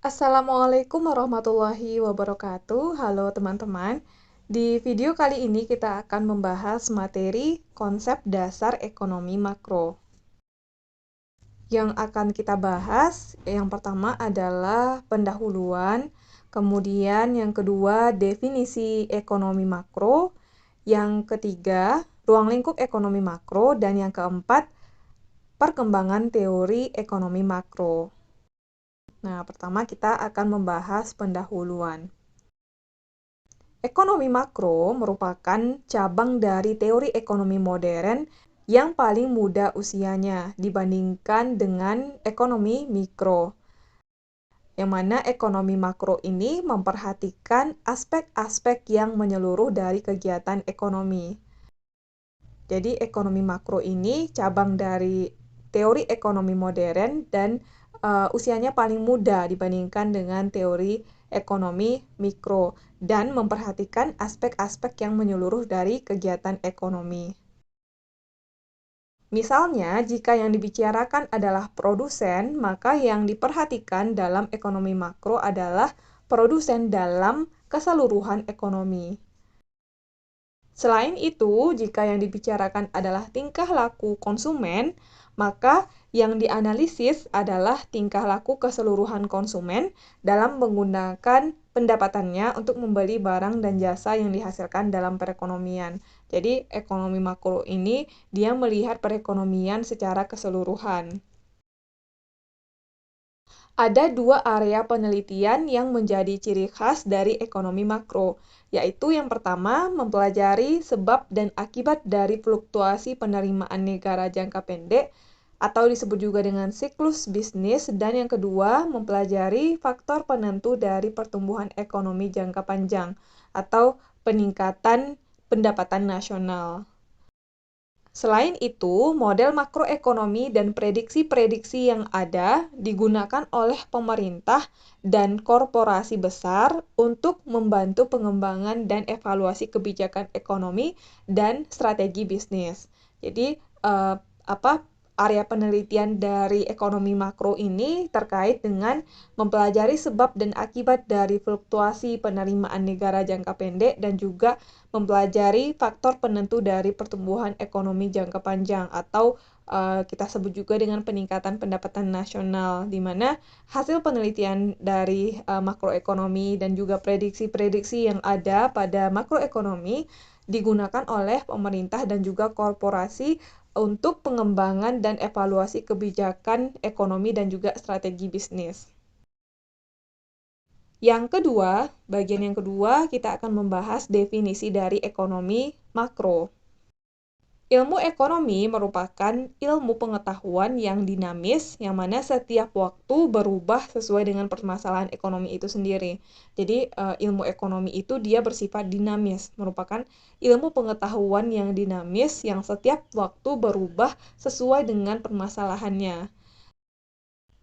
Assalamualaikum warahmatullahi wabarakatuh. Halo teman-teman. Di video kali ini kita akan membahas materi konsep dasar ekonomi makro. Yang akan kita bahas, yang pertama adalah pendahuluan, kemudian yang kedua definisi ekonomi makro, yang ketiga ruang lingkup ekonomi makro, dan yang keempat perkembangan teori ekonomi makro. Nah, pertama kita akan membahas pendahuluan. Ekonomi makro merupakan cabang dari teori ekonomi modern yang paling muda usianya dibandingkan dengan ekonomi mikro. Yang mana ekonomi makro ini memperhatikan aspek-aspek yang menyeluruh dari kegiatan ekonomi. Jadi ekonomi makro ini cabang dari teori ekonomi modern dan usianya paling muda dibandingkan dengan teori ekonomi mikro dan memperhatikan aspek-aspek yang menyeluruh dari kegiatan ekonomi. Misalnya, jika yang dibicarakan adalah produsen, maka yang diperhatikan dalam ekonomi makro adalah produsen dalam keseluruhan ekonomi. Selain itu, jika yang dibicarakan adalah tingkah laku konsumen, maka yang dianalisis adalah tingkah laku keseluruhan konsumen dalam menggunakan pendapatannya untuk membeli barang dan jasa yang dihasilkan dalam perekonomian. Jadi, ekonomi makro ini dia melihat perekonomian secara keseluruhan. Ada dua area penelitian yang menjadi ciri khas dari ekonomi makro, yaitu yang pertama mempelajari sebab dan akibat dari fluktuasi penerimaan negara jangka pendek atau disebut juga dengan siklus bisnis, dan yang kedua mempelajari faktor penentu dari pertumbuhan ekonomi jangka panjang atau peningkatan pendapatan nasional. Selain itu, model makroekonomi dan prediksi-prediksi yang ada digunakan oleh pemerintah dan korporasi besar untuk membantu pengembangan dan evaluasi kebijakan ekonomi dan strategi bisnis. Jadi, area penelitian dari ekonomi makro ini terkait dengan mempelajari sebab dan akibat dari fluktuasi penerimaan negara jangka pendek dan juga mempelajari faktor penentu dari pertumbuhan ekonomi jangka panjang atau kita sebut juga dengan peningkatan pendapatan nasional, di mana hasil penelitian dari makroekonomi dan juga prediksi-prediksi yang ada pada makroekonomi digunakan oleh pemerintah dan juga korporasi untuk pengembangan dan evaluasi kebijakan ekonomi dan juga strategi bisnis. Yang kedua, bagian yang kedua, kita akan membahas definisi dari ekonomi makro. Ilmu ekonomi merupakan ilmu pengetahuan yang dinamis, yang mana setiap waktu berubah sesuai dengan permasalahan ekonomi itu sendiri. Jadi, ilmu ekonomi itu dia bersifat dinamis, merupakan ilmu pengetahuan yang dinamis yang setiap waktu berubah sesuai dengan permasalahannya.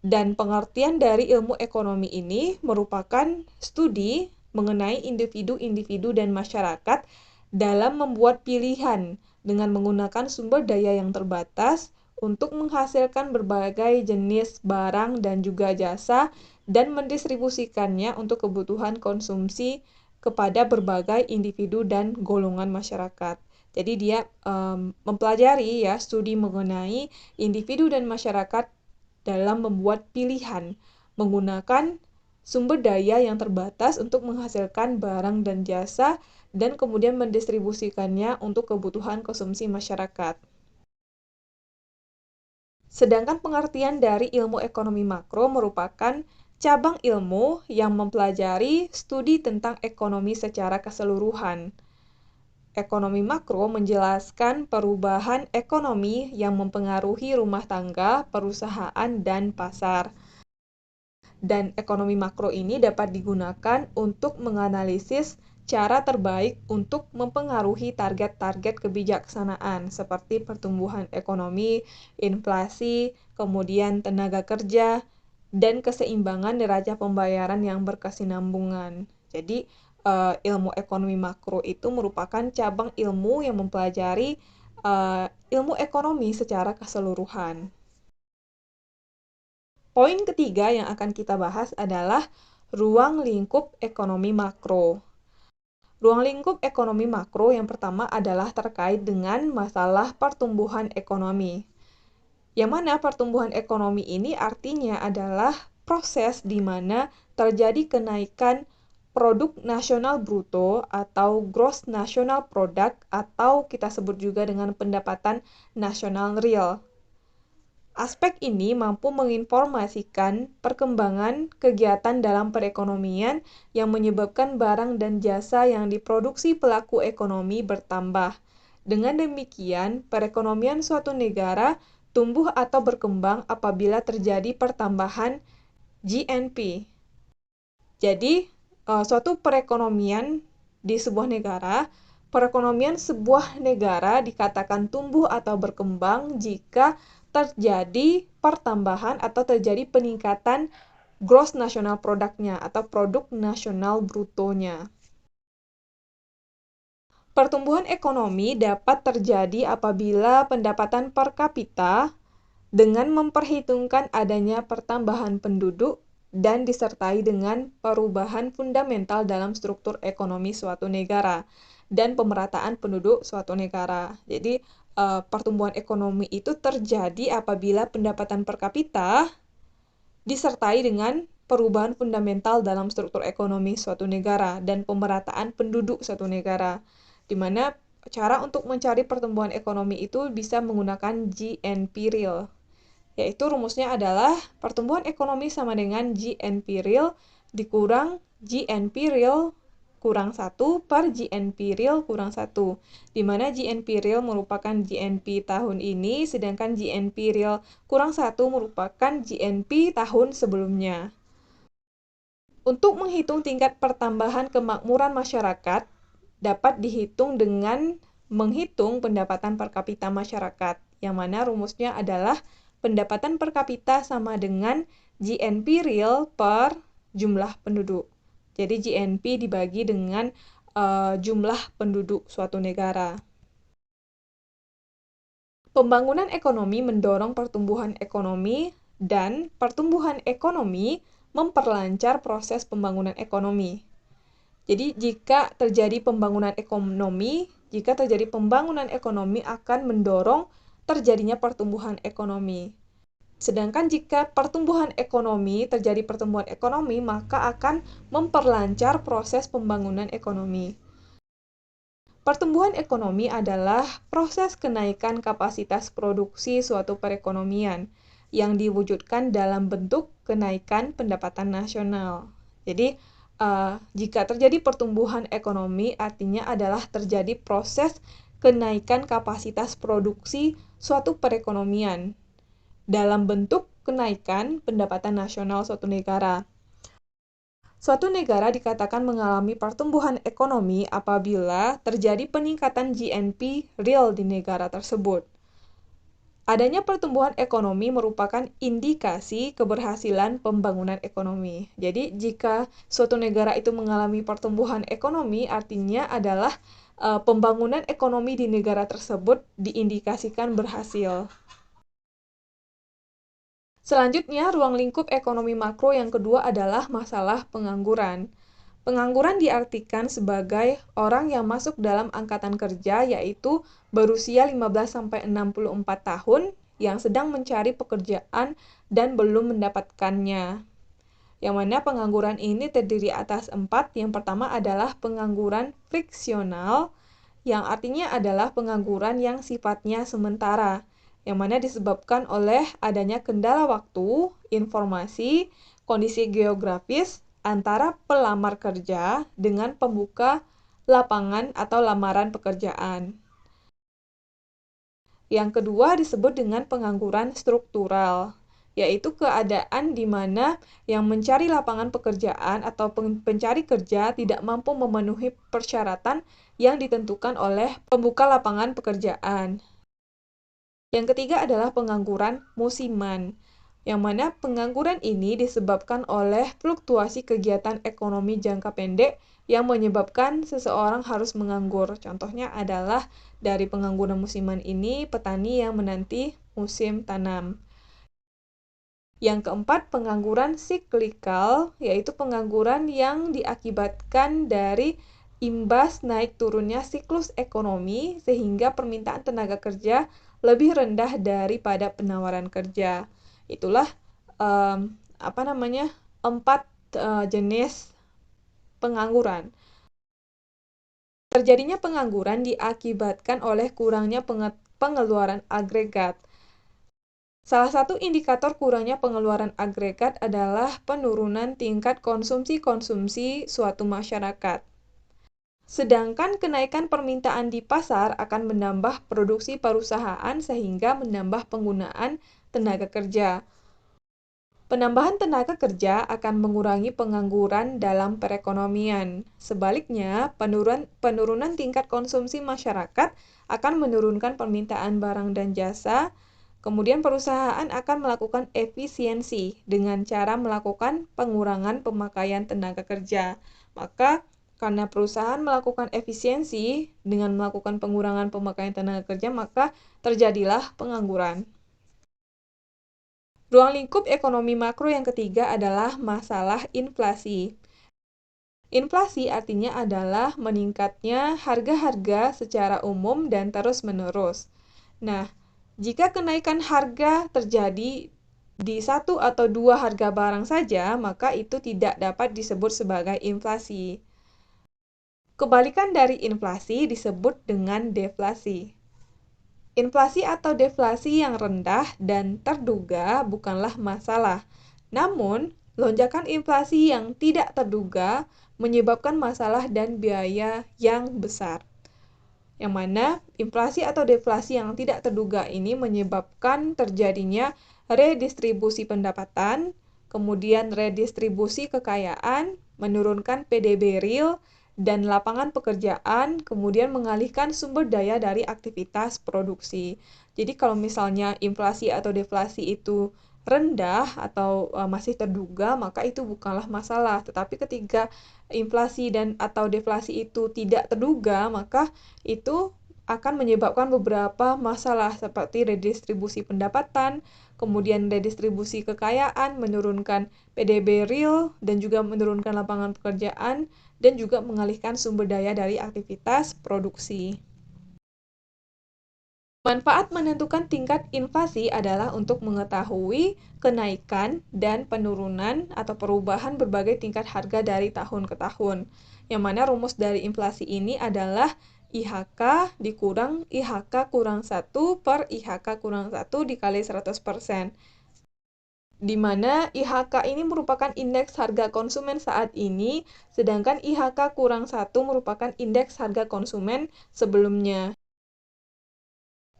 Dan pengertian dari ilmu ekonomi ini merupakan studi mengenai individu-individu dan masyarakat dalam membuat pilihan dengan menggunakan sumber daya yang terbatas untuk menghasilkan berbagai jenis barang dan juga jasa dan mendistribusikannya untuk kebutuhan konsumsi kepada berbagai individu dan golongan masyarakat. Jadi dia mempelajari ya studi mengenai individu dan masyarakat dalam membuat pilihan menggunakan sumber daya yang terbatas untuk menghasilkan barang dan jasa dan kemudian mendistribusikannya untuk kebutuhan konsumsi masyarakat. Sedangkan pengertian dari ilmu ekonomi makro merupakan cabang ilmu yang mempelajari studi tentang ekonomi secara keseluruhan. Ekonomi makro menjelaskan perubahan ekonomi yang mempengaruhi rumah tangga, perusahaan, dan pasar. Dan ekonomi makro ini dapat digunakan untuk menganalisis cara terbaik untuk mempengaruhi target-target kebijaksanaan seperti pertumbuhan ekonomi, inflasi, kemudian tenaga kerja, dan keseimbangan neraca pembayaran yang berkesinambungan. Jadi, ilmu ekonomi makro itu merupakan cabang ilmu yang mempelajari ilmu ekonomi secara keseluruhan. Poin ketiga yang akan kita bahas adalah ruang lingkup ekonomi makro. Ruang lingkup ekonomi makro yang pertama adalah terkait dengan masalah pertumbuhan ekonomi. Yang mana pertumbuhan ekonomi ini artinya adalah proses di mana terjadi kenaikan produk nasional bruto atau gross national product atau kita sebut juga dengan pendapatan nasional real. Aspek ini mampu menginformasikan perkembangan kegiatan dalam perekonomian yang menyebabkan barang dan jasa yang diproduksi pelaku ekonomi bertambah. Dengan demikian, perekonomian suatu negara tumbuh atau berkembang apabila terjadi pertambahan GNP. Jadi, suatu perekonomian di sebuah negara, perekonomian sebuah negara dikatakan tumbuh atau berkembang jika terjadi pertambahan atau terjadi peningkatan gross national product-nya atau produk nasional brutonya. Pertumbuhan ekonomi dapat terjadi apabila pendapatan per kapita dengan memperhitungkan adanya pertambahan penduduk dan disertai dengan perubahan fundamental dalam struktur ekonomi suatu negara dan pemerataan penduduk suatu negara. Jadi, pertumbuhan ekonomi itu terjadi apabila pendapatan per kapita disertai dengan perubahan fundamental dalam struktur ekonomi suatu negara dan pemerataan penduduk suatu negara, di mana cara untuk mencari pertumbuhan ekonomi itu bisa menggunakan GNP real. Yaitu rumusnya adalah pertumbuhan ekonomi sama dengan GNP real dikurang GNP real kurang 1 per GNP real kurang 1. Di mana GNP real merupakan GNP tahun ini, sedangkan GNP real kurang 1 merupakan GNP tahun sebelumnya. Untuk menghitung tingkat pertambahan kemakmuran masyarakat, dapat dihitung dengan menghitung pendapatan per kapita masyarakat, yang mana rumusnya adalah pendapatan per kapita sama dengan GNP real per jumlah penduduk. Jadi GNP dibagi dengan jumlah penduduk suatu negara. Pembangunan ekonomi mendorong pertumbuhan ekonomi dan pertumbuhan ekonomi memperlancar proses pembangunan ekonomi. Jadi jika terjadi pembangunan ekonomi akan mendorong terjadinya pertumbuhan ekonomi. Sedangkan jika terjadi pertumbuhan ekonomi, maka akan memperlancar proses pembangunan ekonomi. Pertumbuhan ekonomi adalah proses kenaikan kapasitas produksi suatu perekonomian yang diwujudkan dalam bentuk kenaikan pendapatan nasional. Jadi, jika terjadi pertumbuhan ekonomi, artinya adalah terjadi proses kenaikan kapasitas produksi suatu perekonomian dalam bentuk kenaikan pendapatan nasional suatu negara. Suatu negara dikatakan mengalami pertumbuhan ekonomi apabila terjadi peningkatan GNP real di negara tersebut. Adanya pertumbuhan ekonomi merupakan indikasi keberhasilan pembangunan ekonomi. Jadi, jika suatu negara itu mengalami pertumbuhan ekonomi, artinya adalah pembangunan ekonomi di negara tersebut diindikasikan berhasil. Selanjutnya, ruang lingkup ekonomi makro yang kedua adalah masalah pengangguran. Pengangguran diartikan sebagai orang yang masuk dalam angkatan kerja, yaitu berusia 15-64 tahun, yang sedang mencari pekerjaan dan belum mendapatkannya. Yang mana pengangguran ini terdiri atas 4. Yang pertama adalah pengangguran friksional, yang artinya adalah pengangguran yang sifatnya sementara, yang mana disebabkan oleh adanya kendala waktu, informasi, kondisi geografis antara pelamar kerja dengan pembuka lapangan atau lamaran pekerjaan. Yang kedua disebut dengan pengangguran struktural, yaitu keadaan di mana yang mencari lapangan pekerjaan atau pencari kerja tidak mampu memenuhi persyaratan yang ditentukan oleh pembuka lapangan pekerjaan. Yang ketiga adalah pengangguran musiman, yang mana pengangguran ini disebabkan oleh fluktuasi kegiatan ekonomi jangka pendek yang menyebabkan seseorang harus menganggur. Contohnya adalah dari pengangguran musiman ini petani yang menanti musim tanam. Yang keempat, pengangguran siklikal, yaitu pengangguran yang diakibatkan dari imbas naik turunnya siklus ekonomi sehingga permintaan tenaga kerja lebih rendah daripada penawaran kerja. Itulah um, empat jenis pengangguran. Terjadinya pengangguran diakibatkan oleh kurangnya pengeluaran agregat. Salah satu indikator kurangnya pengeluaran agregat adalah penurunan tingkat konsumsi suatu masyarakat. Sedangkan kenaikan permintaan di pasar akan menambah produksi perusahaan sehingga menambah penggunaan tenaga kerja. Penambahan tenaga kerja akan mengurangi pengangguran dalam perekonomian. Sebaliknya, penurunan tingkat konsumsi masyarakat akan menurunkan permintaan barang dan jasa. Kemudian perusahaan akan melakukan efisiensi dengan cara melakukan pengurangan pemakaian tenaga kerja. Maka, karena perusahaan melakukan efisiensi dengan melakukan pengurangan pemakaian tenaga kerja, maka terjadilah pengangguran. Ruang lingkup ekonomi makro yang ketiga adalah masalah inflasi. Inflasi artinya adalah meningkatnya harga-harga secara umum dan terus-menerus. Nah, jika kenaikan harga terjadi di satu atau dua harga barang saja, maka itu tidak dapat disebut sebagai inflasi. Kebalikan dari inflasi disebut dengan deflasi. Inflasi atau deflasi yang rendah dan terduga bukanlah masalah. Namun, lonjakan inflasi yang tidak terduga menyebabkan masalah dan biaya yang besar. Yang mana inflasi atau deflasi yang tidak terduga ini menyebabkan terjadinya redistribusi pendapatan, kemudian redistribusi kekayaan, menurunkan PDB real, dan lapangan pekerjaan, kemudian mengalihkan sumber daya dari aktivitas produksi. Jadi kalau misalnya inflasi atau deflasi itu rendah atau masih terduga, maka itu bukanlah masalah. Tetapi ketika inflasi dan atau deflasi itu tidak terduga, maka itu akan menyebabkan beberapa masalah seperti redistribusi pendapatan, kemudian redistribusi kekayaan, menurunkan PDB real, dan juga menurunkan lapangan pekerjaan, dan juga mengalihkan sumber daya dari aktivitas produksi. Manfaat menentukan tingkat inflasi adalah untuk mengetahui kenaikan dan penurunan atau perubahan berbagai tingkat harga dari tahun ke tahun. Yang mana rumus dari inflasi ini adalah IHK dikurang IHK kurang 1 per IHK kurang 1 dikali 100%. Di mana IHK ini merupakan indeks harga konsumen saat ini, sedangkan IHK kurang 1 merupakan indeks harga konsumen sebelumnya.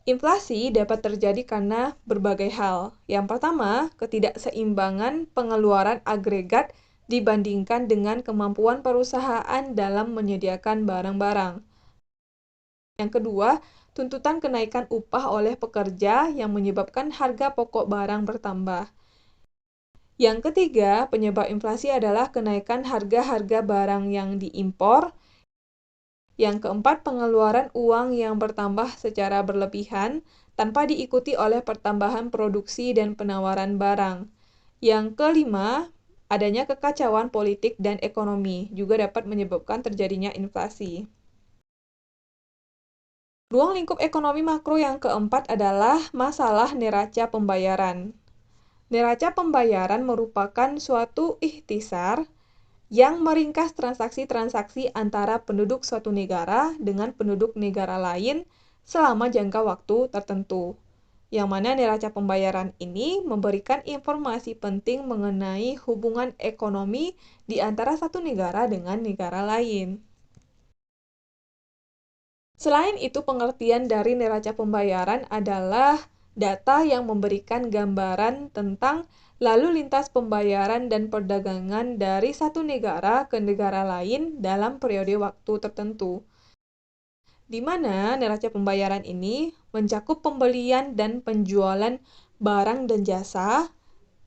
Inflasi dapat terjadi karena berbagai hal. Yang pertama, ketidakseimbangan pengeluaran agregat dibandingkan dengan kemampuan perusahaan dalam menyediakan barang-barang. Yang kedua, tuntutan kenaikan upah oleh pekerja yang menyebabkan harga pokok barang bertambah. Yang ketiga, penyebab inflasi adalah kenaikan harga-harga barang yang diimpor. Yang keempat, pengeluaran uang yang bertambah secara berlebihan tanpa diikuti oleh pertambahan produksi dan penawaran barang. Yang kelima, adanya kekacauan politik dan ekonomi juga dapat menyebabkan terjadinya inflasi. Ruang lingkup ekonomi makro yang keempat adalah masalah neraca pembayaran. Neraca pembayaran merupakan suatu ikhtisar yang meringkas transaksi-transaksi antara penduduk suatu negara dengan penduduk negara lain selama jangka waktu tertentu. Yang mana neraca pembayaran ini memberikan informasi penting mengenai hubungan ekonomi di antara satu negara dengan negara lain. Selain itu, pengertian dari neraca pembayaran adalah data yang memberikan gambaran tentang lalu lintas pembayaran dan perdagangan dari satu negara ke negara lain dalam periode waktu tertentu. Di mana neraca pembayaran ini mencakup pembelian dan penjualan barang dan jasa,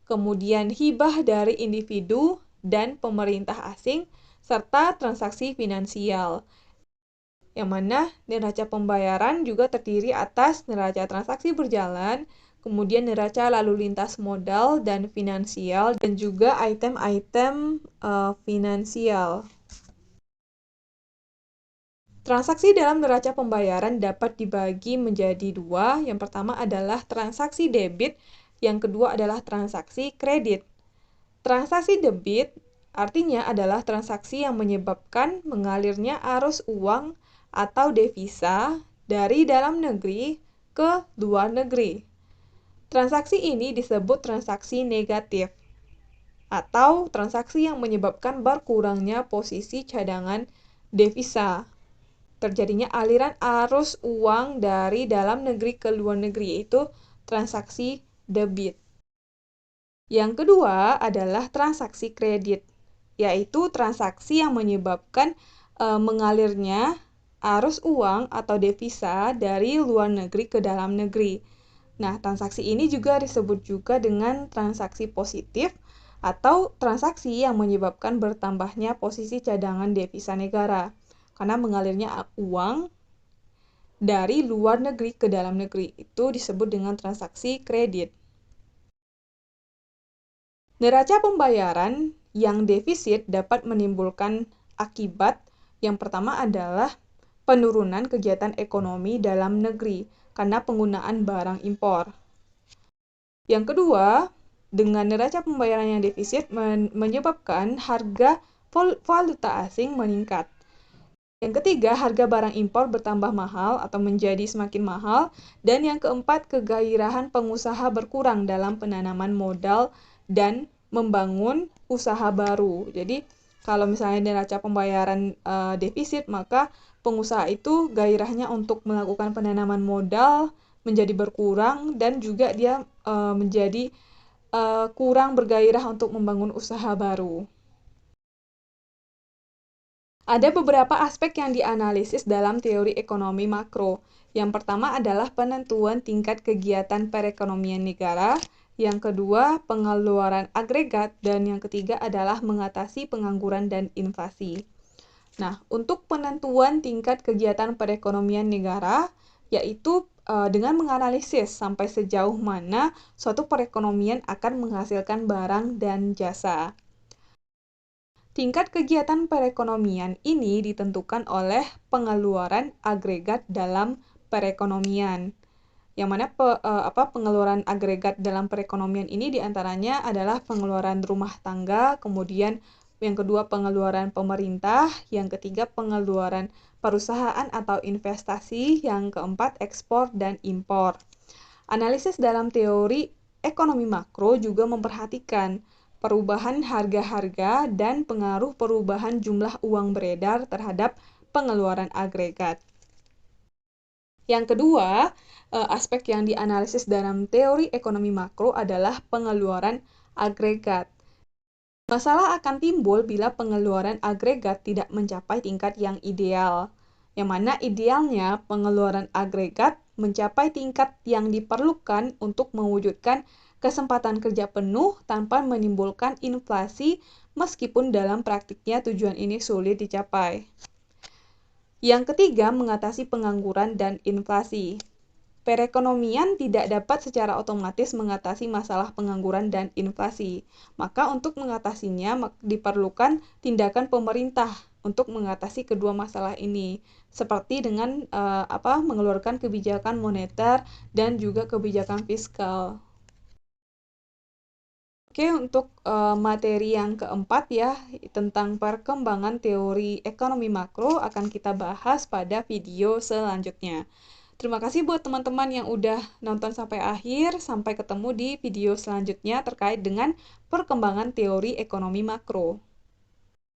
kemudian hibah dari individu dan pemerintah asing, serta transaksi finansial. Yang mana neraca pembayaran juga terdiri atas neraca transaksi berjalan, kemudian neraca lalu lintas modal dan finansial, dan juga item-item finansial. Transaksi dalam neraca pembayaran dapat dibagi menjadi dua. Yang pertama adalah transaksi debit, yang kedua adalah transaksi kredit. Transaksi debit artinya adalah transaksi yang menyebabkan mengalirnya arus uang atau devisa dari dalam negeri ke luar negeri. Transaksi ini disebut transaksi negatif atau transaksi yang menyebabkan berkurangnya posisi cadangan devisa. Terjadinya aliran arus uang dari dalam negeri ke luar negeri, yaitu transaksi debit. Yang kedua adalah transaksi kredit, yaitu transaksi yang menyebabkan mengalirnya arus uang atau devisa dari luar negeri ke dalam negeri. Nah, transaksi ini juga disebut juga dengan transaksi positif atau transaksi yang menyebabkan bertambahnya posisi cadangan devisa negara, karena mengalirnya uang dari luar negeri ke dalam negeri. Itu disebut dengan transaksi kredit. Neraca pembayaran yang defisit dapat menimbulkan akibat. Yang pertama adalah penurunan kegiatan ekonomi dalam negeri karena penggunaan barang impor. Yang kedua, dengan neraca pembayaran yang defisit menyebabkan harga valuta asing meningkat. Yang ketiga, harga barang impor bertambah mahal atau menjadi semakin mahal. Dan yang keempat, kegairahan pengusaha berkurang dalam penanaman modal dan membangun usaha baru. Jadi, kalau misalnya neraca pembayaran defisit, maka pengusaha itu gairahnya untuk melakukan penanaman modal menjadi berkurang, dan juga dia menjadi kurang bergairah untuk membangun usaha baru. Ada beberapa aspek yang dianalisis dalam teori ekonomi makro. Yang pertama adalah penentuan tingkat kegiatan perekonomian negara, yang kedua pengeluaran agregat, dan yang ketiga adalah mengatasi pengangguran dan inflasi. Nah, untuk penentuan tingkat kegiatan perekonomian negara, yaitu dengan menganalisis sampai sejauh mana suatu perekonomian akan menghasilkan barang dan jasa. Tingkat kegiatan perekonomian ini ditentukan oleh pengeluaran agregat dalam perekonomian. Yang mana pengeluaran agregat dalam perekonomian ini diantaranya adalah pengeluaran rumah tangga, kemudian yang kedua pengeluaran pemerintah, yang ketiga pengeluaran perusahaan atau investasi, yang keempat ekspor dan impor. Analisis dalam teori ekonomi makro juga memperhatikan perubahan harga-harga dan pengaruh perubahan jumlah uang beredar terhadap pengeluaran agregat. Yang kedua, aspek yang dianalisis dalam teori ekonomi makro adalah pengeluaran agregat. Masalah akan timbul bila pengeluaran agregat tidak mencapai tingkat yang ideal, yang mana idealnya pengeluaran agregat mencapai tingkat yang diperlukan untuk mewujudkan kesempatan kerja penuh tanpa menimbulkan inflasi, meskipun dalam praktiknya tujuan ini sulit dicapai. Yang ketiga, mengatasi pengangguran dan inflasi. Perekonomian tidak dapat secara otomatis mengatasi masalah pengangguran dan inflasi. Maka untuk mengatasinya diperlukan tindakan pemerintah untuk mengatasi kedua masalah ini, seperti dengan mengeluarkan kebijakan moneter dan juga kebijakan fiskal. Oke, untuk materi yang keempat ya, tentang perkembangan teori ekonomi makro akan kita bahas pada video selanjutnya. Terima kasih buat teman-teman yang udah nonton sampai akhir. Sampai ketemu di video selanjutnya terkait dengan perkembangan teori ekonomi makro.